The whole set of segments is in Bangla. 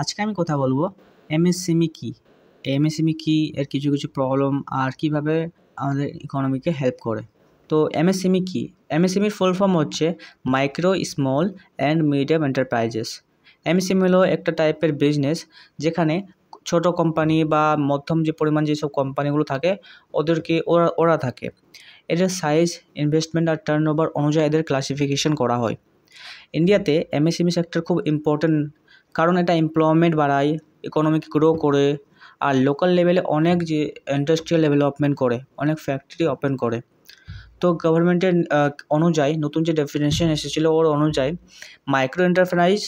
আজকে আমি কথা বলবো এমএসএমই কি, এমএসএমই কি, এর কিছু কিছু প্রবলেম আর কিভাবে আমাদের ইকোনমিকে হেল্প করে। তো এমএসএমই কি? এমএসএমইর ফুল ফর্ম হচ্ছে micro small and medium enterprises. MSME হলো একটা টাইপের বিজনেস যেখানে ছোট কোম্পানি বা মধ্যম যে পরিমাণ যেসব কোম্পানিগুলো থাকে ওদেরকে ওরা থাকে। এদের সাইজ, ইনভেস্টমেন্ট আর টার্নওভার অনুযায়ী এদের ক্লাসিফিকেশন করা হয়। ইন্ডিয়াতে এমএসএমই সেক্টর খুব ইম্পর্টেন্ট, কারণ এটা এমপ্লয়মেন্ট বাড়ায়, ইকোনমিক গ্রো করে, আর লোকাল লেভেলে অনেক যে ইন্ডাস্ট্রিয়াল ডেভেলপমেন্ট করে, অনেক ফ্যাক্টরি ওপেন করে। তো গভর্নমেন্টের অনুযায়ী নতুন যে ডেফিনেশন এসেছিলো ওর অনুযায়ী মাইক্রো এন্টারপ্রাইজ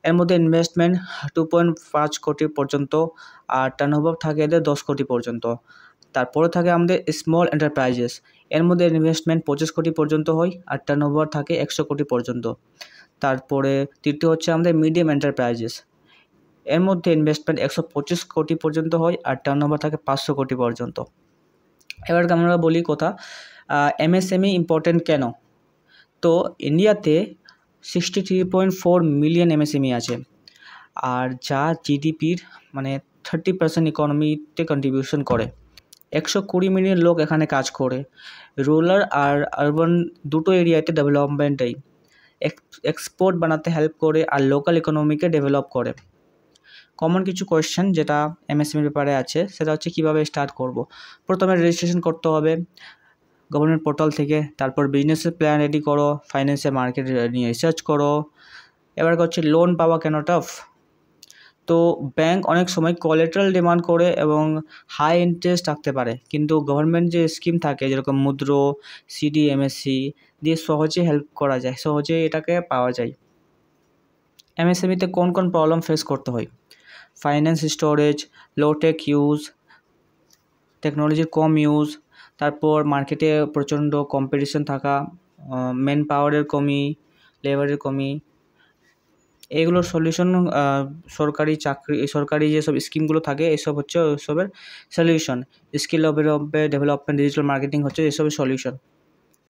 এর মধ্যে ইনভেস্টমেন্ট 2.5 কোটি পর্যন্ত, আর টার্নওভার থাকে এদের 10 কোটি পর্যন্ত। তারপরে থাকে আমাদের স্মল এন্টারপ্রাইজেস, এর মধ্যে ইনভেস্টমেন্ট 25 কোটি পর্যন্ত হয় আর টার্নওভার থাকে 100 কোটি পর্যন্ত। তারপরে তৃতীয় হচ্ছে আমাদের মিডিয়াম এন্টারপ্রাইজেস, এর মধ্যে ইনভেস্টমেন্ট 125 কোটি পর্যন্ত হয় আর টার্নওভার থাকে 500 কোটি পর্যন্ত। এবার আমরা বলি কথা এমএসএমই ইম্পর্টেন্ট কেন। তো ইন্ডিয়াতে 63.4 মিলিয়ন এমএসএমই আছে, আর যা জিডিপির 30% ইকোনমিতে কন্ট্রিবিউশন করে। 120 মিলিয়ন লোক এখানে কাজ করে। রুরাল আর আরবান দুটো এরিয়াতে ডেভেলপমেন্টেই এক্সপোর্ট বানাতে হেল্প করে আর লোকাল ইকোনমিকে ডেভেলপ করে। কমন কিছু কোয়েশ্চেন যেটা এমএসএমইর ব্যাপারে আছে সেটা হচ্ছে কীভাবে স্টার্ট করব। প্রথমে রেজিস্ট্রেশন করতে হবে গভর্নমেন্ট পোর্টাল থেকে, তারপর বিজনেসের প্ল্যান রেডি করো, ফাইন্যান্সিয়াল মার্কেট নিয়ে রিসার্চ করো। এবার হচ্ছে লোন পাওয়া কেন টাফ। তো ব্যাংক অনেক সময় কোলাটেরাল ডিমান্ড করে এবং হাই ইন্টারেস্ট রাখতে পারে, কিন্তু গভর্নমেন্ট যে স্কিম থাকে যেরকম মুদ্রা, সিডিএমএসসি দিয়ে সহজে হেল্প করা যায়, সহজে এটাকে পাওয়া যায়। এমএসএমইতে কোন কোন প্রবলেম ফেস করতে হয়? ফাইন্যান্স স্টোরেজ, লো টেক ইউজ, টেকনোলজির কম ইউজ, তারপর মার্কেটে প্রচণ্ড কম্পিটিশন থাকা, ম্যান পাওয়ারের কমি, লেবারের কমি। এগুলোর সলিউশন সরকারি যেসব স্কিমগুলো থাকে এসব হচ্ছে ওসবের solution. Skill development, digital marketing হচ্ছে এসবের সলিউশন।